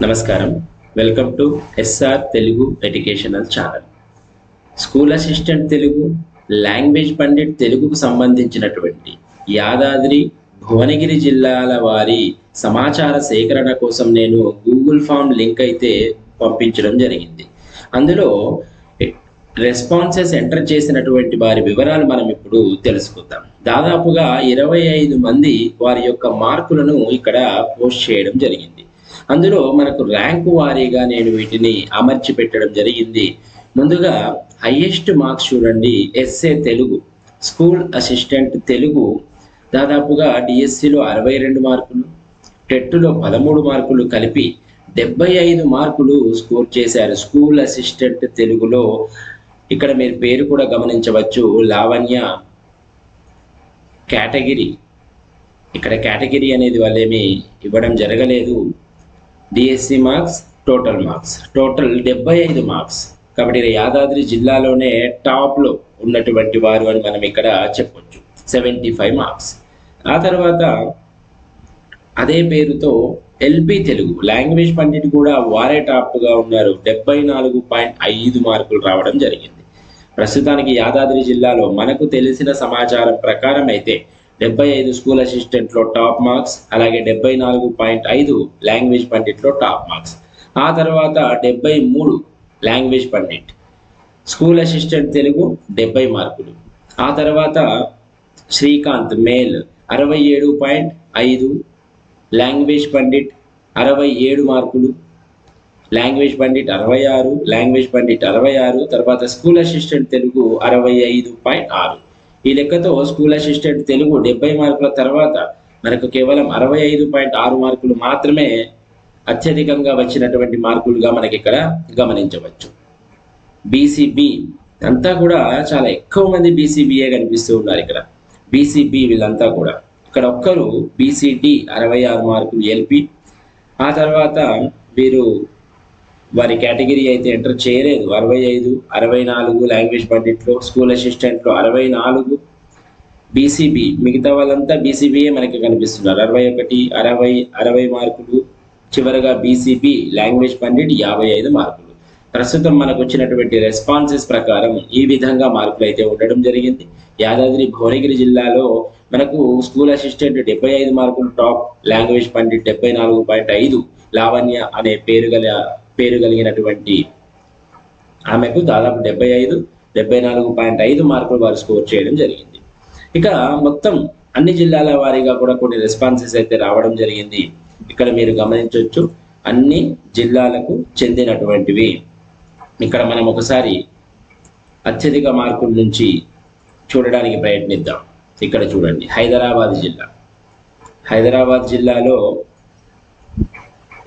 నమస్కారం. Welcome to SR Telugu educational channel. School assistant Telugu, language pandit తెలుగుకు సంబంధించినటువంటి యాదాద్రి, భువనగిరి జిల్లాల వారి సమాచార సేకరణ కోసం నేను గూగుల్ ఫామ్ లింక్ అయితే పంపించడం జరిగింది. అందులో రెస్పాన్సెస్ ఎంటర్ చేసినటువంటి వారి వివరాలు మనం ఇప్పుడు తెలుసుకుందాం. దాదాపుగా 25 మంది వారి యొక్క మార్కులను ఇక్కడ పోస్ట్ చేయడం జరిగింది. అందులో మనకు ర్యాంకు వారీగా నేను వీటిని అమర్చి పెట్టడం జరిగింది. ముందుగా హైయెస్ట్ మార్క్స్ చూడండి, SA Telugu, school assistant Telugu దాదాపుగా డిఎస్సిలో 62 మార్కులు, టెట్లో 13 మార్కులు కలిపి 75 మార్కులు స్కోర్ చేశారు. స్కూల్ అసిస్టెంట్ తెలుగులో ఇక్కడ మీరు పేరు కూడా గమనించవచ్చు, లావణ్య. కేటగిరీ, ఇక్కడ కేటగిరీ అనేది వాళ్ళేమి ఇవ్వడం జరగలేదు. DSC marks, total 75 marks. కాబట్టి యాదాద్రి జిల్లాలోనే టాప్లో ఉన్నటువంటి వారు అని మనం ఇక్కడ చెప్పొచ్చు, 75 మార్క్స్. ఆ తర్వాత అదే పేరుతో ఎల్పి తెలుగు లాంగ్వేజ్ పండిట్ కూడా వారే టాప్గా ఉన్నారు, 74.5 మార్కులు రావడం జరిగింది. ప్రస్తుతానికి యాదాద్రి జిల్లాలో మనకు తెలిసిన సమాచారం ప్రకారం అయితే 75 స్కూల్ అసిస్టెంట్లో టాప్ మార్క్స్, అలాగే 74.5 లాంగ్వేజ్ పండిట్లో టాప్ మార్క్స్. ఆ తర్వాత 73 language Pandit, school assistant Telugu 70 మార్కులు. ఆ తర్వాత శ్రీకాంత్ మేల్ 67.5, లాంగ్వేజ్ పండిట్ 67 మార్కులు, లాంగ్వేజ్ పండిట్ 66, లాంగ్వేజ్ పండిట్ 66, తర్వాత స్కూల్ అసిస్టెంట్ తెలుగు 65.6. ఈ లెక్కతో స్కూల్ అసిస్టెంట్ తెలుగు 70 మార్కుల తర్వాత మనకు కేవలం 65.6 మార్కులు మాత్రమే అత్యధికంగా వచ్చినటువంటి మార్కులుగా మనకి ఇక్కడ గమనించవచ్చు. బీసీబీ అంతా కూడా చాలా ఎక్కువ మంది బీసీబీఏ కనిపిస్తూ ఉన్నారు. ఇక్కడ బీసీబీ వీళ్ళంతా కూడా, ఇక్కడ ఒక్కరు బీసీడి 66 మార్కులు ఎల్పి. ఆ తర్వాత వీరు వారి కేటగిరీ అయితే ఎంటర్ చేయలేదు, 65, 64 లాంగ్వేజ్ పండిట్లో, స్కూల్ అసిస్టెంట్లో 64 బీసీబీ. మిగతా వాళ్ళంతా బీసీబీఏ మనకి కనిపిస్తున్నారు, 61, 60 మార్కులు. చివరగా బీసీబీ లాంగ్వేజ్ పండిట్ 55 మార్కులు. ప్రస్తుతం మనకు వచ్చినటువంటి రెస్పాన్సెస్ ప్రకారం ఈ విధంగా మార్కులు అయితే ఉండడం జరిగింది. యాదాద్రి భువనగిరి జిల్లాలో మనకు స్కూల్ అసిస్టెంట్ 75 మార్కులు టాప్, లాంగ్వేజ్ పండిట్ 74.5, లావణ్య అనే పేరు కలిగినటువంటి ఆమెకు దాదాపు 75, 74.5 మార్కులు వారు స్కోర్ చేయడం జరిగింది. ఇక మొత్తం అన్ని జిల్లాల వారీగా కూడా కొన్ని రెస్పాన్సెస్ అయితే రావడం జరిగింది. ఇక్కడ మీరు గమనించవచ్చు, అన్ని జిల్లాలకు చెందినటువంటివి. ఇక్కడ మనం ఒకసారి అత్యధిక మార్కుల నుంచి చూడడానికి ప్రయత్నిద్దాం. ఇక్కడ చూడండి, హైదరాబాద్ జిల్లాలో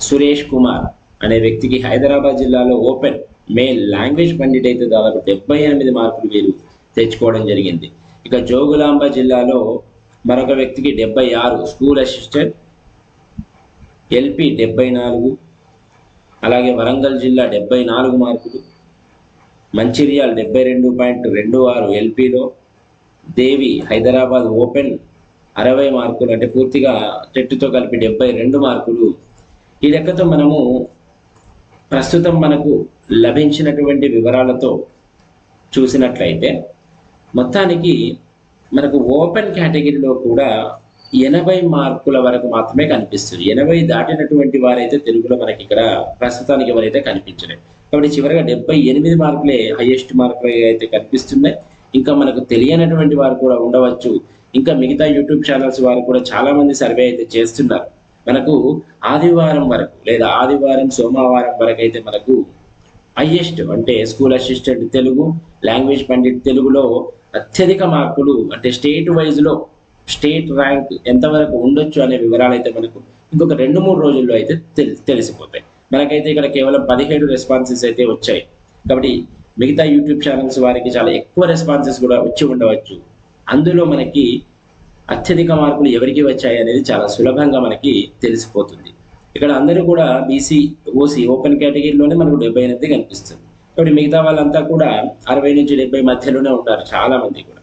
సురేష్ కుమార్ అనే వ్యక్తికి హైదరాబాద్ జిల్లాలో ఓపెన్ మేల్ లాంగ్వేజ్ పండిట్ అయితే దాదాపు 78 మార్కులు వీరు తెచ్చుకోవడం జరిగింది. ఇక జోగులాంబ జిల్లాలో మరొక వ్యక్తికి 76, స్కూల్ అసిస్టెంట్ ఎల్పి 74, అలాగే వరంగల్ జిల్లా 74 మార్కులు, మంచిర్యాల 72.26 ఎల్పిలో, దేవి హైదరాబాద్ ఓపెన్ 60 మార్కులు, అంటే పూర్తిగా టెట్తో కలిపి 72 మార్కులు. ఈ లెక్కతో మనము ప్రస్తుతం మనకు లభించినటువంటి వివరాలతో చూసినట్లయితే మొత్తానికి మనకు ఓపెన్ కేటగిరీలో కూడా 80 మార్కుల వరకు మాత్రమే కనిపిస్తుంది. 80 దాటినటువంటి వారైతే తెలుగులో మనకి ఇక్కడ ప్రస్తుతానికి ఎవరైతే కనిపించలేదు. కాబట్టి చివరిగా 78 మార్కులే హైయెస్ట్ మార్కులు అయితే కనిపిస్తున్నాయి. ఇంకా మనకు తెలియనటువంటి వారు కూడా ఉండవచ్చు. ఇంకా మిగతా యూట్యూబ్ ఛానల్స్ వారు కూడా చాలా మంది సర్వే అయితే చేస్తున్నారు. మనకు ఆదివారం వరకు లేదా సోమవారం వరకు అయితే మనకు హైయెస్ట్ అంటే school assistant Telugu, language Pandit తెలుగులో అత్యధిక మార్కులు అంటే స్టేట్ వైజ్లో స్టేట్ ర్యాంక్ ఎంతవరకు ఉండొచ్చు అనే వివరాలు అయితే మనకు ఇంకొక 2-3 రోజుల్లో అయితే తెలిసిపోతాయి. మనకైతే ఇక్కడ కేవలం 17 రెస్పాన్సెస్ అయితే వచ్చాయి. కాబట్టి మిగతా యూట్యూబ్ ఛానల్స్ వారికి చాలా ఎక్కువ రెస్పాన్సెస్ కూడా వచ్చి ఉండవచ్చు. అందులో మనకి అత్యధిక మార్కులు ఎవరికి వచ్చాయి అనేది చాలా సులభంగా మనకి తెలిసిపోతుంది. ఇక్కడ అందరూ కూడా బీసీ, ఓసీ ఓపెన్ కేటగిరీలోనే మనకు 78 కనిపిస్తుంది. కాబట్టి మిగతా వాళ్ళంతా కూడా 60 నుంచి 70 మధ్యలోనే ఉంటారు చాలా మంది కూడా.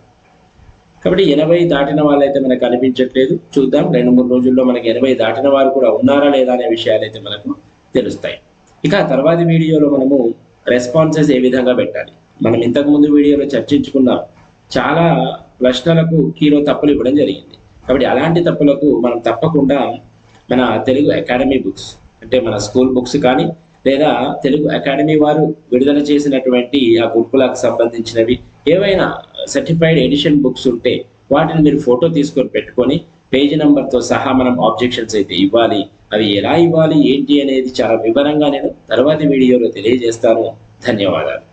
కాబట్టి 80 దాటిన వాళ్ళైతే మనకు కనిపించట్లేదు. చూద్దాం 2-3 రోజుల్లో మనకి 80 దాటిన వారు కూడా ఉన్నారా లేదా అనే విషయాలు అయితే మనకు తెలుస్తాయి. ఇక తర్వాతి వీడియోలో మనము రెస్పాన్సెస్ ఏ విధంగా పెట్టాలి, మనం ఇంతకుముందు వీడియోలో చర్చించుకున్నాం. చాలా ప్రశ్నలకు కీలో తప్పులు ఇవ్వడం జరిగింది. కాబట్టి అలాంటి తప్పులకు మనం తప్పకుండా మన తెలుగు అకాడమీ బుక్స్, అంటే మన స్కూల్ బుక్స్ కానీ లేదా తెలుగు అకాడమీ వారు విడుదల చేసినటువంటి ఆ గురుకులకు సంబంధించినవి ఏవైనా సర్టిఫైడ్ ఎడిషన్ బుక్స్ ఉంటే వాటిని మీరు ఫోటో తీసుకొని పెట్టుకొని పేజీ నెంబర్తో సహా మనం ఆబ్జెక్షన్స్ అయితే ఇవ్వాలి. అవి ఎలా ఇవ్వాలి ఏంటి అనేది చాలా వివరంగా నేను తర్వాతి వీడియోలో తెలియజేస్తాను. ధన్యవాదాలు.